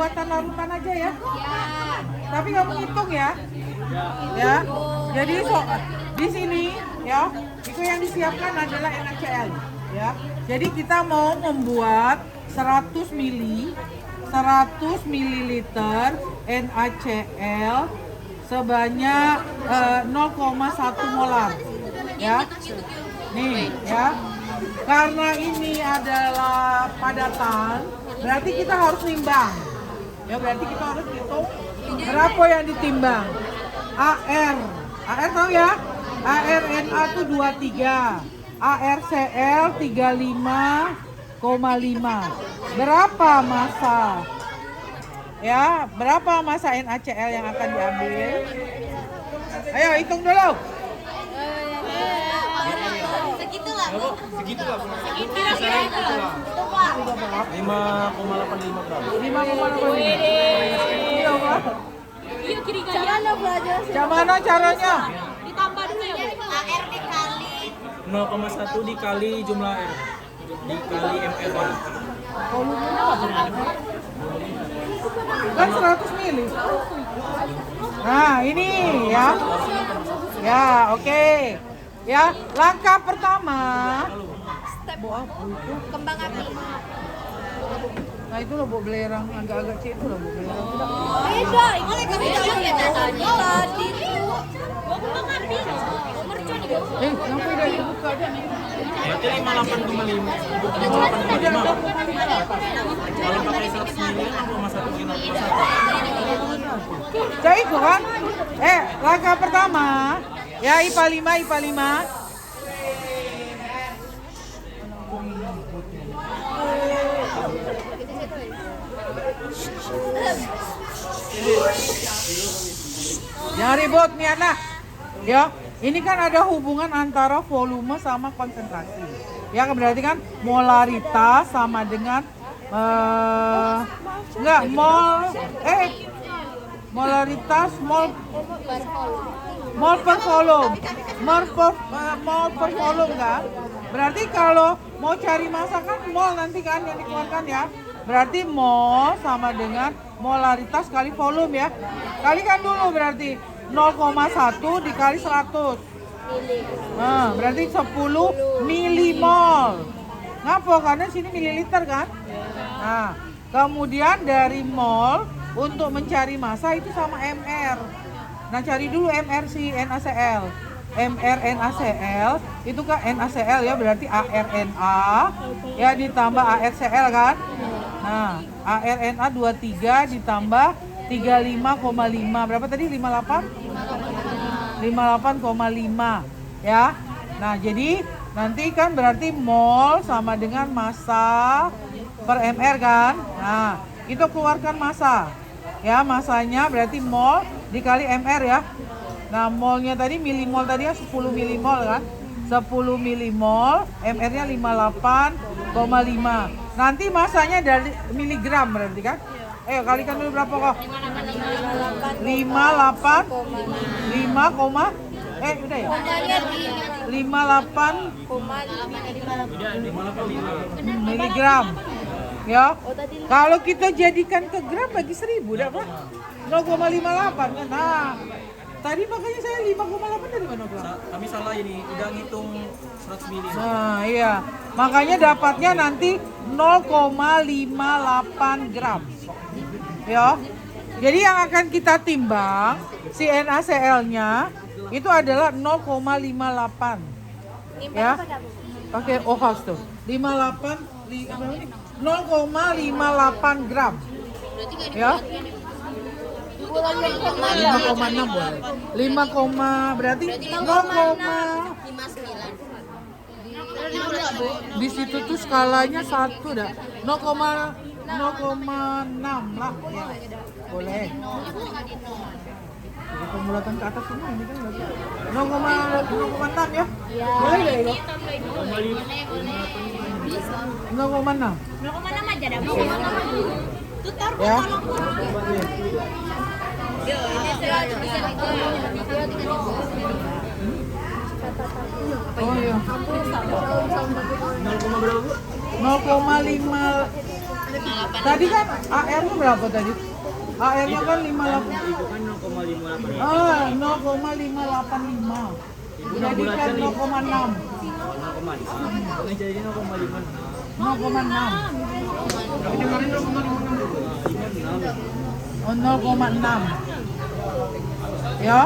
Buatan larutan aja ya. Tapi nggak menghitung ya. Ya. Jadi di sini ya, itu yang disiapkan adalah NaCl ya. Jadi kita mau membuat 100 ml NaCl sebanyak 0,1 molar ya. Nih ya. Karena ini adalah padatan, berarti kita harus nimbang. Ya, berarti kita harus hitung berapa yang ditimbang. AR tahu ya? ARNA itu 23, ARCl 35,5. Berapa massa? Ya, berapa massa NaCl yang akan diambil? Ayo hitung dulu. Segitulah. Segitulah. 5,85 gram. 5,85. Yuk kiri kanan belajar. Gimana caranya? Ditambah dulu ya, Bu. AR dikali 0,1 dikali jumlah R dikali MR. Volumenya apa? Kan 100 mili. Nah, ini ya. Ya, oke. Ya, langkah pertama. Kembang api. Nah, itu loh bawa belerang agak-agak cek itu loh bawa belerang. Beda, ini kan beda tadi tuh. Kembang api. Mercon juga. Kenapa udah dibuka aja nih? Berarti 58,5. 58,5. Kalau pakai 100 ml 0,1 kilo. Jadi itu kan? Langkah pertama. Ya, IPA 5. Jangan ribut nih anak. Ya, ini kan ada hubungan antara volume sama konsentrasi. Ya, berarti kan molaritas sama dengan molaritas mol per volume. Mol per volume kan? Berarti kalau mau cari massa kan mol nanti kan yang dikeluarkan ya. Berarti mol sama dengan molaritas kali volume ya. Kalikan dulu berarti 0,1 dikali 100. Nah, berarti 10 milimol. Ngapa? Karena sini mililiter kan? Nah, kemudian dari mol untuk mencari massa itu sama MR. Nah, cari dulu MR si NaCl. MR NaCl itu kan NaCl ya, berarti ARNA ya ditambah ARCl kan. Nah, ARNA 23 ditambah 35,5. Berapa tadi? 58,5 ya. Nah, jadi nanti kan berarti mol sama dengan massa per MR kan. Nah, itu keluarkan massa. Ya, massanya berarti mol dikali MR ya. Nah, molnya tadi milimol tadi ya 10 milimol kan. 10 milimol, MR-nya 58,5. Nanti massanya dari miligram berarti kan? Ayo kalikan dulu berapa kok? 58 udah ya? 58 miligram. Ya. Kalau kita jadikan ke gram bagi 1000 udah apa? 0,58 kan. Nah, tadi makanya saya 5,8 dari mana gram? Kami salah ini, udah ngitung 100 ml. Nah, iya. Makanya dapatnya nanti 0,58 gram. Ya. Jadi yang akan kita timbang si NaCl-nya itu adalah 0,58. Ya. Pakai OHS tuh. 0,58 gram. Ya. 5,6 boleh. 5, berarti 0,59. Di situ tuh skalanya 1 dah. 0,6 lah ya. Boleh. Jadi pembulatan ke atas semua ini kan berarti 0,6 ya? Boleh deh ya? 0,6. 0,6 aja dah. Tutor Ya. Yo, ini 100 bisa Oh iya. 0, berapa Bu? 0,5 Tadi kan AR-nya berapa tadi? AR-nya kan 58. Itu kan 0,58. 0,585. Jadikan 0,6. 0,5. Ini jadi 0,5. 0,6. Ini kemarin 0,56. Oh, 0,6. Ya.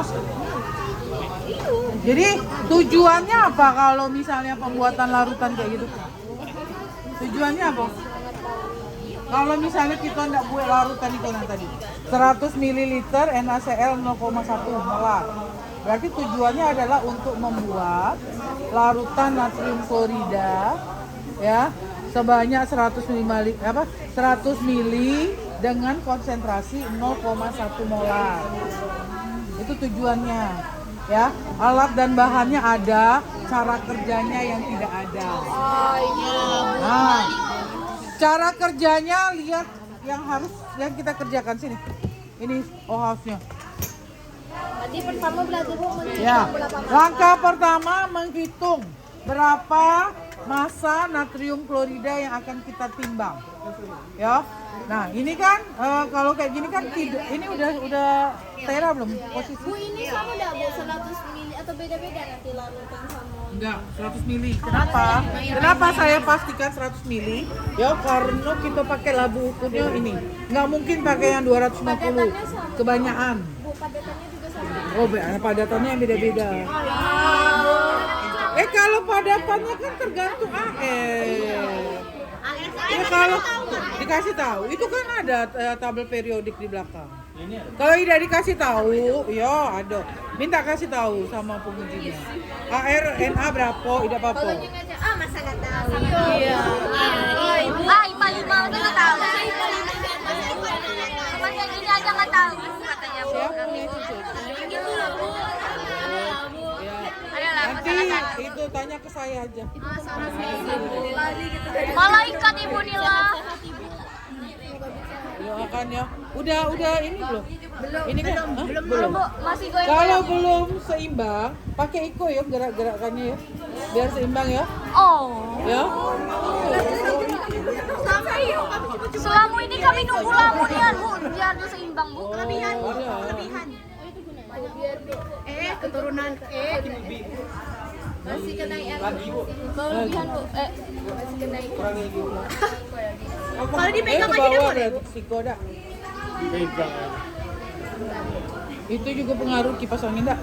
Jadi tujuannya apa kalau misalnya pembuatan larutan kayak gitu? Tujuannya apa? Kalau misalnya kita tidak buat larutan itu yang tadi 100 ml NaCl 0,1 molar. Berarti tujuannya adalah untuk membuat larutan natrium klorida ya sebanyak 100 ml dengan konsentrasi 0,1 molar. Itu tujuannya. Ya, alat dan bahannya ada, cara kerjanya yang tidak ada. Nah, cara kerjanya lihat yang kita kerjakan sini. Ini house-nya. Tadi pertama belajar Ya, langkah pertama menghitung berapa massa natrium klorida yang akan kita timbang. Ya. Nah, ini kan kalau kayak gini kan ini udah tera belum posisi? Bu, ini sama enggak Bu 100 mili atau beda-beda nanti larutan sama? Enggak, 100 mili. Kenapa? Kenapa saya pastikan 100 mili? Ya karena kita pakai labu ukurnya ini. Nggak mungkin pakai yang 250. Kebanyakan. Bu, padatannya juga sama. Oh, padatannya yang beda-beda. Kalau padatannya kan tergantung AR. Ya kalau dikasih tahu, itu kan ada tabel periodik di belakang. Kalau tidak dikasih tahu, ya ada. Minta kasih tahu sama pengujinya. AR, NA berapa, tidak apa-apa. Masa nggak tahu? Iya. IPA 5 udah nggak tahu. Cuma yang ini aja nggak tahu katanya Bu. Siapa yang cucu? Nanti itu tanya ke saya aja. Malaikat Ibu Nila. Ya kan ya. Udah ini belum? Ini kan Belum Bu, masih goyang. Kalau belum seimbang, pakai Iko ya gerak-gerakannya ya. Biar seimbang ya. Oh. Ya. Selama ini kami nunggu lamunian Bu, biar dia seimbang Bu. Kelebihan. Iya. Kelebihan. Keturunan masih kenaikan kelebihan Bu. Masih kenaikan. Kalau dipegang aja dia boleh Bu. Siko dah. Itu juga pengaruh kipas angin dah.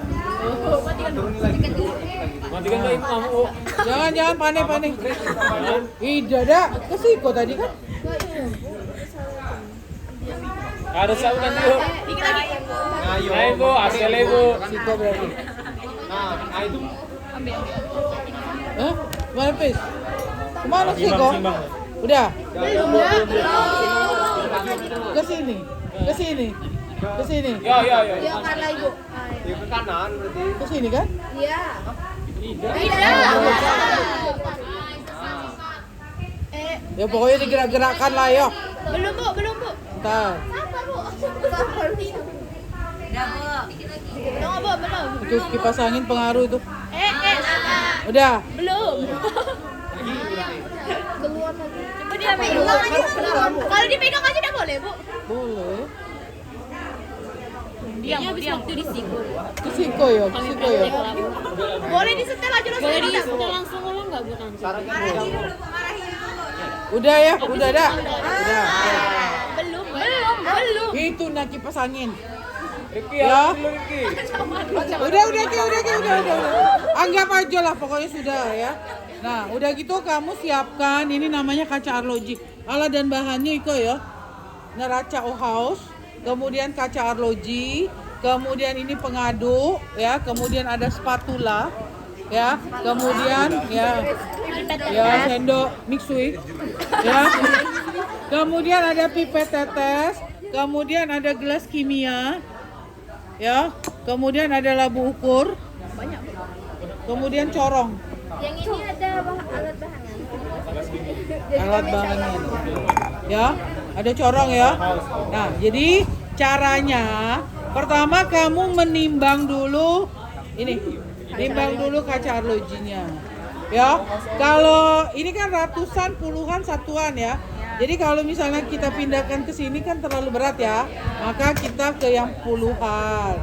Matikan dah ibu kamu. Jangan panik. Tidak dah. Ke Siko tadi kan. Ada sabunan dulu. Ayo Bu, asal Bu. Siko berarti. Nah, itu Mana Pis? Kemana Siko? Udah. Ke sini. Ya. Ya karena Ibu. Ke kanan berarti. Ke sini kan? Iya. Ya pokoknya digerak-gerakkan lah ya. Belum Bu. Ntar. Sabar Bu. Belum. Itu kipas angin pengaruh itu. Udah. Belum. Keluar lagi. Coba dia pegang aja. Kalau dipegang aja udah boleh, Bu. Boleh. Diam waktu di Siko. Ke Siko ya. Boleh disetel aja langsung. Boleh disetel langsung lo enggak Bu nanti? Udah ya, udah dah. Udah. Belum. Itu nak kipas angin. Riki Ya. Riki. Udah. Anggap aja lah pokoknya sudah ya. Nah, udah gitu kamu siapkan ini namanya kaca arloji. Alat dan bahannya Iko ya. Neraca Ohaus, kemudian kaca arloji, kemudian ini pengaduk ya, kemudian ada spatula ya, kemudian ya sendok mixui ya. Kemudian ada pipet tetes, kemudian ada gelas kimia. Ya, kemudian ada labu ukur, kemudian corong. Yang ini ada alat bahannya. Alat bahannya, ya, ada corong ya. Nah, jadi caranya pertama kamu menimbang dulu nimbang dulu kaca arlojinya. Ya, kalau ini kan ratusan, puluhan satuan ya. Jadi kalau misalnya kita pindahkan ke sini kan terlalu berat ya, maka kita ke yang puluhan.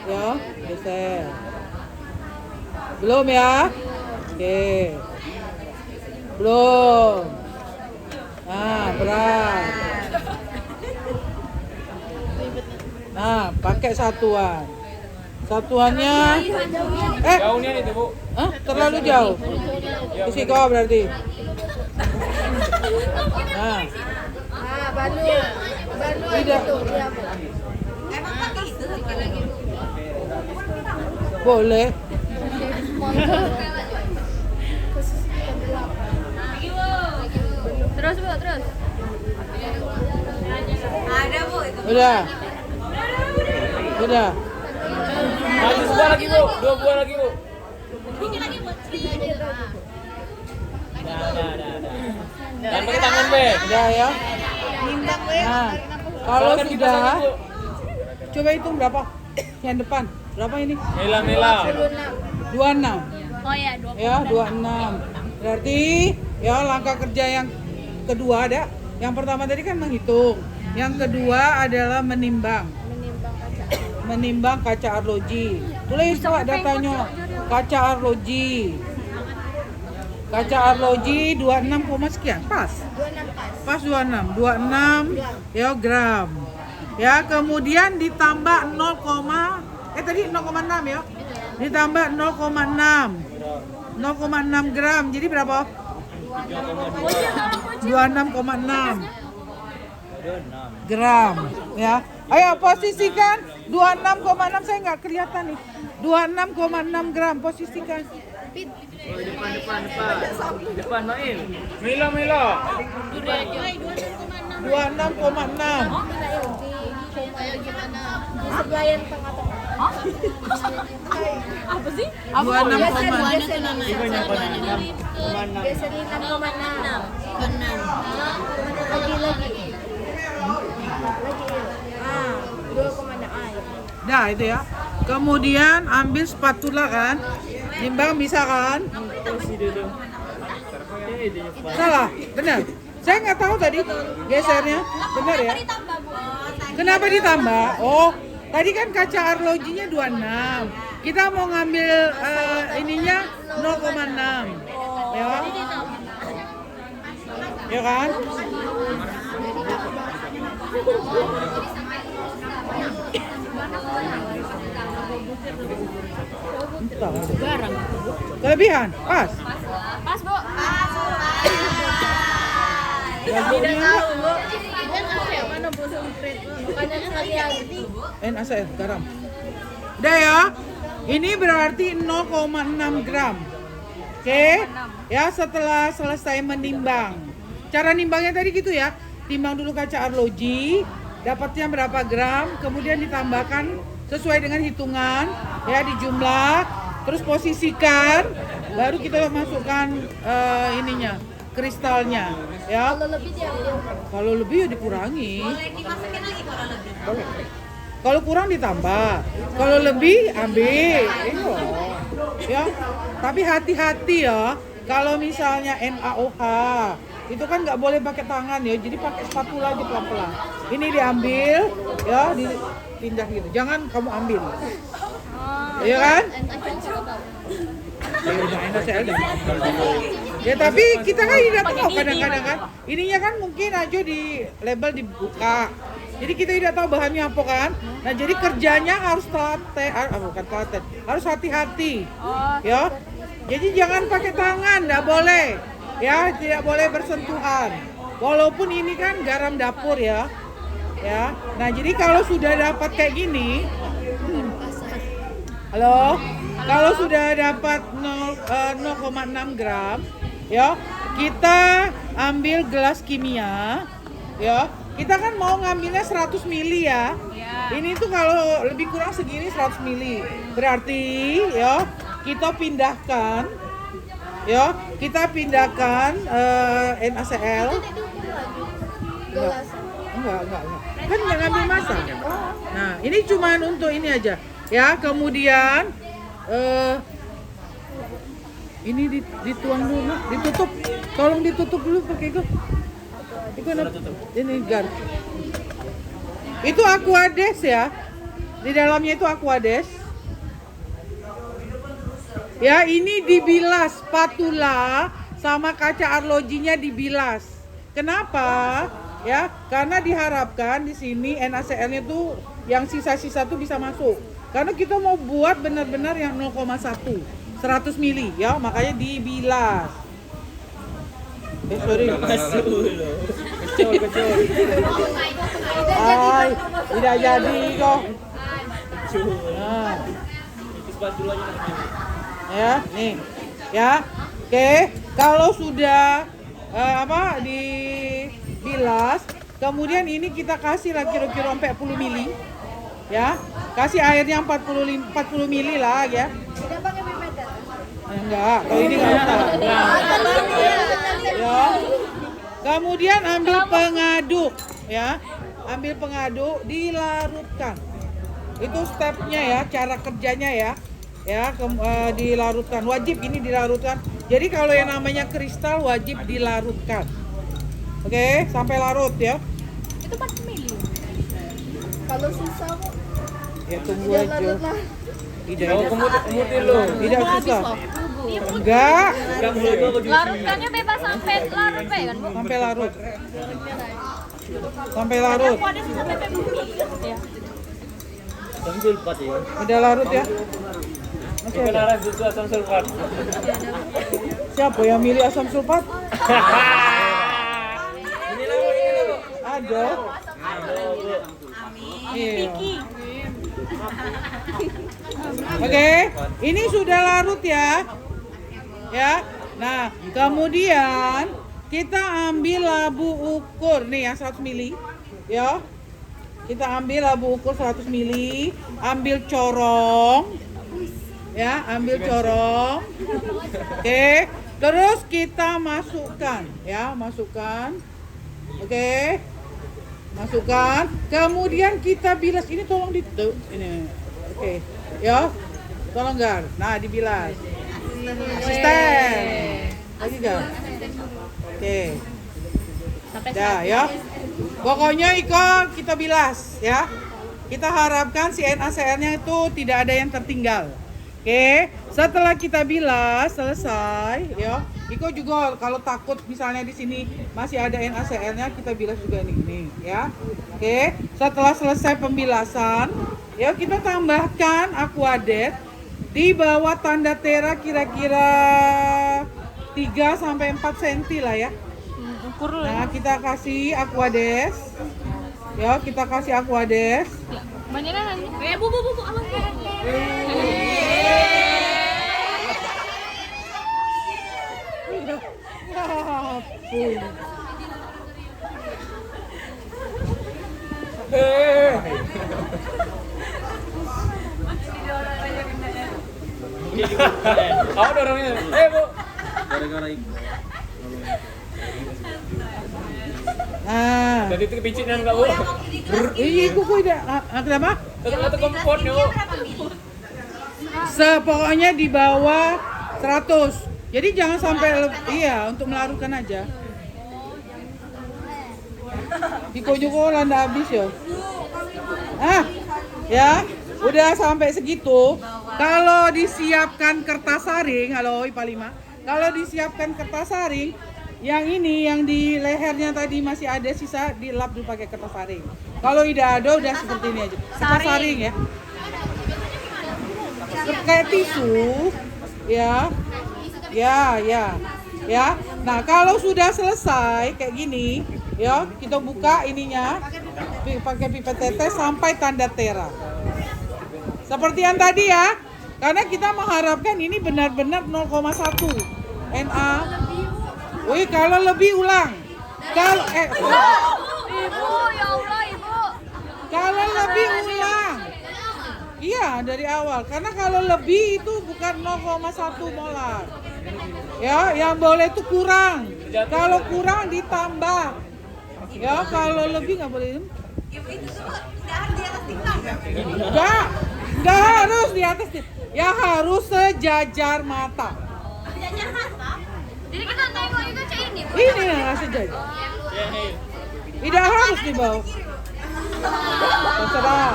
Ya, geser. Belum ya? Oke. Belum. Nah, berat. Nah, pakai satuan. Satuannya Jauhnya nih tuh, Bu. terlalu jauh. Isi kau berarti. Nah, tidak. Boleh. Terus Bu, terus. Ada Bu itu. Udah. Udah. Maju sebuah lagi, Bu. 2 buah lagi, Bu. Dan pakai tangan, Be. Udah ya. Nah, kalau Soalnya kan kita sudah, sakit, Bu. coba hitung berapa? Yang depan. Berapa ini? Mela. 26. Oh ya, 2. Ya, 26. Berarti ya langkah kerja yang kedua ada. Yang pertama tadi kan menghitung. Yang kedua adalah menimbang. Menimbang kaca arloji. Tulis Pak datanya. Kaca arloji. Kaca arloji 26, sekian. Pas. Pas 26. 26 ya gram. Ya, kemudian ditambah 0, tadi 0,6 ya. Ditambah 0,6. 0,6 gram. Jadi berapa? 26,6 gram ya. Ayo posisikan 26,6, saya nggak kelihatan nih. 26,6 gram posisikan. Depan Mail. Mela. 26,6. Di sebelah yang tengah-tengah. Apa sih? 26,6. Biasanya 6,6. Lagi. 2,6. Nah itu ya. Kemudian ambil spatula kan. Nimbang bisa kan? Salah, benar. Saya nggak tahu tadi gesernya, benar ya? Kenapa ditambah? Oh, tadi kan kaca arlojinya 26. Kita mau ngambil ininya 0,6. Ya. Ya kan? Entah. Kelebihan, pas. Pas, Bu. NaCl, garam. Udah ya. Ini berarti 0,6 gram. Oke. Ya, setelah selesai menimbang. Cara nimbangnya tadi gitu ya. Timbang dulu kaca arloji, dapatnya berapa gram, kemudian ditambahkan sesuai dengan hitungan, ya dijumlah, terus posisikan, baru kita masukkan ininya, kristalnya, ya. Kalau lebih diambil. Kalau lebih ya dikurangi. Boleh dimasukin lagi kalau lebih. Boleh. Kalau kurang ditambah, kalau lebih ambil. Iya. Ya. Tapi hati-hati ya. Kalau misalnya NaOH itu kan nggak boleh pakai tangan ya, jadi pakai spatula aja pelan-pelan. Ini diambil, ya dipindah gitu. Jangan kamu ambil. Iya kan? Ya tapi kita kan tidak tahu kadang-kadang kan. Ininya kan mungkin aja di label dibuka. Jadi kita tidak tahu bahannya apa kan. Nah jadi kerjanya harus telaten, harus hati-hati. Ya. Jadi jangan pakai tangan, nggak boleh. Ya, tidak boleh bersentuhan. Walaupun ini kan garam dapur ya. Ya. Nah, jadi kalau sudah dapat kayak gini, halo. Kalau sudah dapat 0,6 gram, ya, kita ambil gelas kimia, ya. Kita kan mau ngambilnya 100 mili ya. Ini tuh kalau lebih kurang segini 100 mili. Berarti ya, kita pindahkan ya, kita pindahkan NaCl. Enggak. Kan nggak ngambil masa. Nah, ini cuma untuk ini aja. Ya, kemudian ini dituang dulu, ditutup. Tolong ditutup dulu pakai itu. Ini gar. Itu Aquades ya. Di dalamnya itu Aquades. Ya, ini dibilas spatula sama kaca arlojinya dibilas. Kenapa? Ya, karena diharapkan di sini NaCl-nya tuh yang sisa-sisa tuh bisa masuk. Karena kita mau buat benar-benar yang 0,1 100 mili ya, makanya dibilas. Sorry. Kecil. Ay, tidak jadi kok. Nah. Ya, nih. Ya. Oke, kalau sudah dibilas, kemudian ini kita kasih lah kira-kira 40 mili. Ya. Kasih airnya 40 mili lah ya. Tidak pakai pipet. Enggak, kalau ini enggak usah. Ya. Kemudian ambil pengaduk ya. Ambil pengaduk, dilarutkan. Itu stepnya ya, cara kerjanya ya. Ya, dilarutkan. Wajib ini dilarutkan. Jadi kalau yang namanya kristal wajib dilarutkan. Oke, sampai larut ya. Itu 4 mili. Kalau sisa kok Ya tunggu aja. Tidak Tidak susah. Enggak. larutkannya bebas sampai larut kan, Bu? Sampai larut. Sampai larut. Aku ada sisa PP ya. Asam sulfat ya. Udah larut ya. Masih ada. Kenalan susu asam sulfat. Siapa yang milih asam sulfat? Ini lah, Bu. Ada. Iya. Oke, ini sudah larut ya. Ya. Nah, kemudian kita ambil labu ukur nih yang 100 mili. Ya. Kita ambil labu ukur 100 mili, ambil corong. Ya, ambil corong. Oke. Terus kita masukkan ya, masukkan. Oke. Masukkan. Kemudian kita bilas. Ini tolong ini. Oke. Ya. Tolong Gar. Nah, dibilas. Asisten. Lagi Gar. Oke. Dah ya. Pokoknya Iko kita bilas ya. Kita harapkan si NaCl-nya itu tidak ada yang tertinggal. Oke, setelah kita bilas selesai ya. Iko juga kalau takut misalnya di sini masih ada NaCl-nya, kita bilas juga nih ya. Oke, setelah selesai pembilasan, ya kita tambahkan Aquades di bawah tanda tera kira-kira 3 sampai 4 cm lah ya. Nah, kita kasih Aquades. Ya, kita kasih Aquades. Banyakan nanti. Bu, awas. Kamu dorongnya. Bu. Gara-gara Nah, Jadi itu kepicinan enggak, Bu? iya kuku udah. Kenapa? Atau kompor nih, Bu. Pokoknya di bawah 100. Jadi jangan sampai iya, untuk melarutkan aja. Iko landa habis ya. Ya, udah sampai segitu. Kalau disiapkan kertas saring, halo IPA 5. Kalau disiapkan kertas saring, yang ini yang di lehernya tadi masih ada sisa, dilap dulu pakai kertas saring. Kalau tidak ada udah seperti ini aja. Kertas saring ya. Kayak tisu. Ya. Ya. Nah, kalau sudah selesai kayak gini, ya, kita buka ininya pakai pipet tetes sampai tanda tera. Seperti yang tadi ya. Karena kita mengharapkan ini benar-benar 0,1 Na. Wih, kalau lebih ulang. Kalau Ibu, ya Allah, Ibu. Kalau lebih ulang. Iya, dari awal. Karena kalau lebih itu bukan 0,1 molar. Ya, yang boleh itu kurang. Kalau kurang ditambah. Ya, kalau lebih nggak boleh. Nggak harus di atas. Ya harus sejajar mata. Jadi kita tengok itu cek ini. Ini yang sejajar. Tidak harus di bawah. Terserah.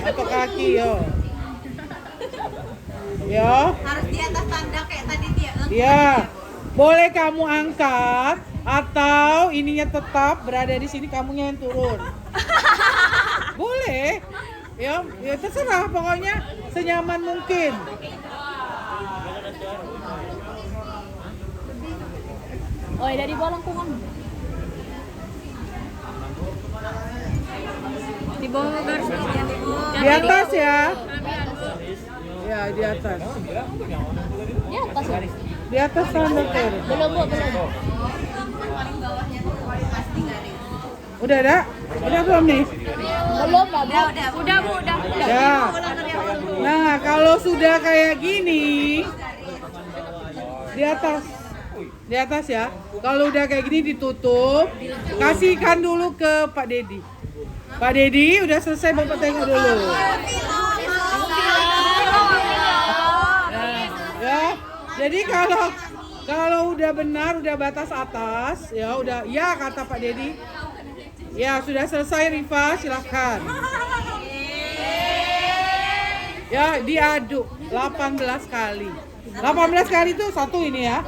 Atau kaki yo. Ya. Harus di atas tanda kayak tadi dia. Ya. Boleh kamu angkat atau ininya tetap berada di sini, kamunya yang turun. Boleh. Ya, ya terserah pokoknya senyaman mungkin. Oh, dari bawah lengkungan. Di bawah garis bagian di bawah. Di atas ya. Ya, di atas. Di atas. Di atas standar turun. Belum, Bu, belum. Udah ada? Udah belum nih? Belum, Mbak. Udah, Bu, udah. Ya. Nah, kalau sudah kayak gini di atas. Di atas ya. Kalau udah kayak gini ditutup, kasihkan dulu ke Pak Dedi. Pak Dedi, udah selesai Bapak tengok dulu. Ya. Jadi kalau udah benar, udah batas atas, ya udah ya kata Pak Dedi. Ya, sudah selesai Rifa, silahkan. Ya, diaduk 18 kali. 18 kali itu satu ini ya.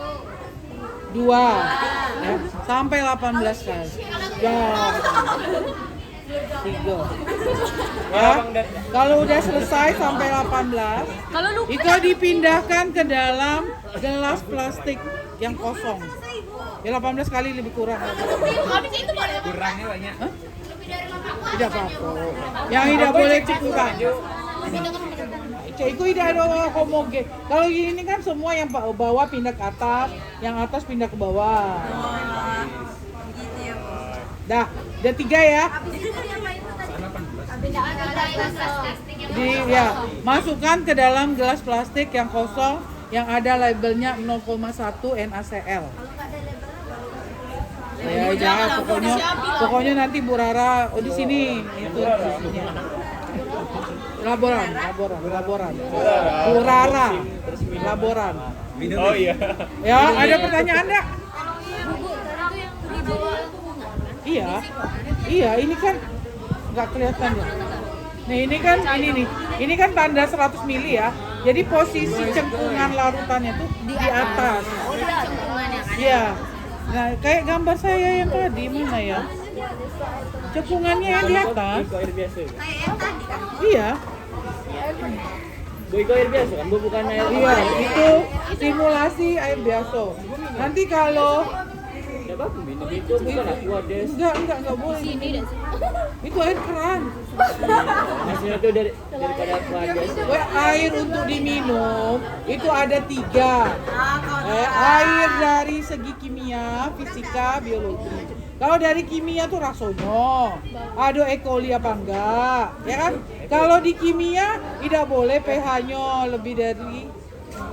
2 ya, sampai 18 kali. Ya. 3. Ya. Kalau udah selesai sampai 18, itu dipindahkan ke dalam gelas plastik yang kosong. Ya 18 kali lebih kurang. Habis itu boleh. Kurangnya banyak. Hah? Tidak apa-apa. Yang tidak boleh kurang. Itu tidak ada homogen. Kalau ini kan semua yang bawah pindah ke atas, yang atas pindah ke bawah. Dah, udah 3 ya. Ya, masukkan ke dalam gelas plastik yang kosong yang ada labelnya 0,1 NaCl. Ya, pokoknya nanti Bu Rara, di sini itu isinya. Laboran. Bu Rara, laboran. Oh iya. Ya, ada pertanyaan enggak? Iya, ini kan nggak kelihatan ya. Nih, ini kan tanda 100 mili ya. Jadi posisi cengkungan larutannya tuh di atas. Oh, di cengkungannya kan. Iya. Nah, kayak gambar saya yang tadi mana ya? Cekungannya yang di atas. Air biasa. Kayak yang tadi kan. Iya. Itu air biasa kan, bukan air. Iya, itu simulasi air biasa. Nanti kalau Apa itu bukan aquades. enggak boleh. Itu air keran. Maksudnya itu daripada aquades. Air untuk diminum itu ada 3. Air dari segi kimia, fisika, biologi. Kalau dari kimia tuh rasanya, ada E. coli apa enggak, ya kan? Kalau di kimia tidak boleh pH-nya lebih dari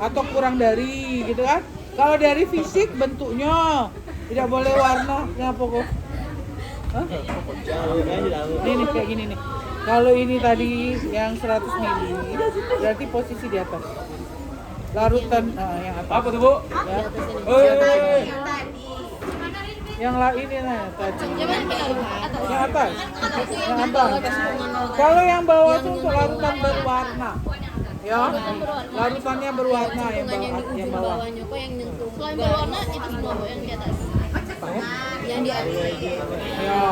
atau kurang dari, gitu kan? Kalau dari fisik bentuknya, tidak boleh warnanya pokok. Hah? Ini kayak gini nih. Kalau ini tadi yang 100 mili, berarti posisi di atas. Larutan yang atas. Apa tuh, Bu? Ya. Yang ini nah tadi. Yang atas. Yang atas. Kalau yang bawah itu untuk larutan berwarna. Ya. Larutannya berwarna yang bawah. Selain berwarna itu semua Bu yang di atas. Yang di atas. Ya.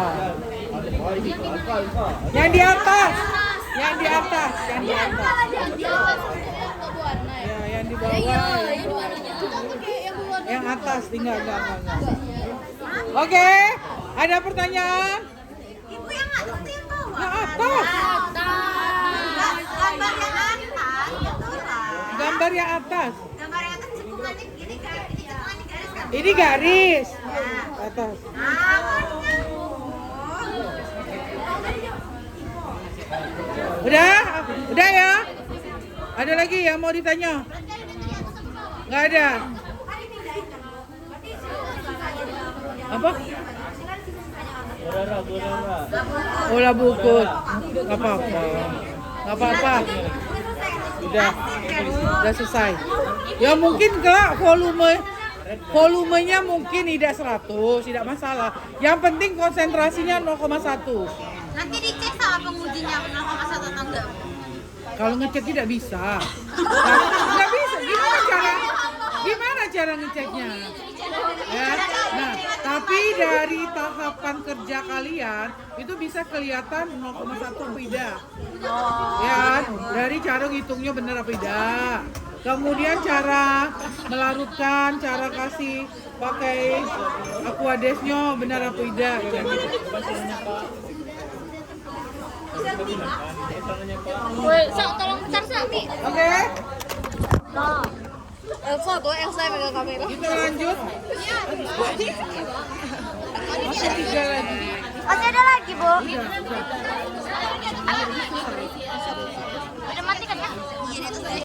Yang di atas. Yang di atas. Yang di atas untuk berwarna ya. Ya, yang di bawah. Yang berwarnanya juga pakai yang berwarna. Yang atas tinggal enggak. Oke, ada pertanyaan? Ibu yang atas itu yang bawah. Yang atas. Gambar yang atas itu lah. Gambar yang atas. Gambar yang atas cekungannya gini kan? Ini cekungannya garis kan? Ini garis. Atas. Udah ya? Ada lagi yang mau ditanya? Nggak ada. Apa? Olah bukut. Nggak apa-apa. Nggak apa-apa. Udah selesai. Ya mungkin kelak volume Volumenya mungkin tidak 100, tidak masalah. Yang penting konsentrasinya 0,1. Nanti dicek sama pengujinya 0,1 atau enggak? Kalau ngecek tidak bisa. Nggak bisa. Gimana cara ngeceknya? Ya. Nah, tapi dari tahapan kerja kalian itu bisa kelihatan 0,1 apa tidak. Ya, dari cara ngitungnya benar apa tidak. Kemudian cara melarutkan, cara kasih pakai aquadesnya benar apa tidak. Woi, Sak, tolong pecar Sak, Mi. Oke, Nah. Elsa tuh, Elsa yang megang kamera. kita lanjut. Masih 3 lagi. Masih ada lagi, Bu. Udah. Udah mati kan ya? Iya,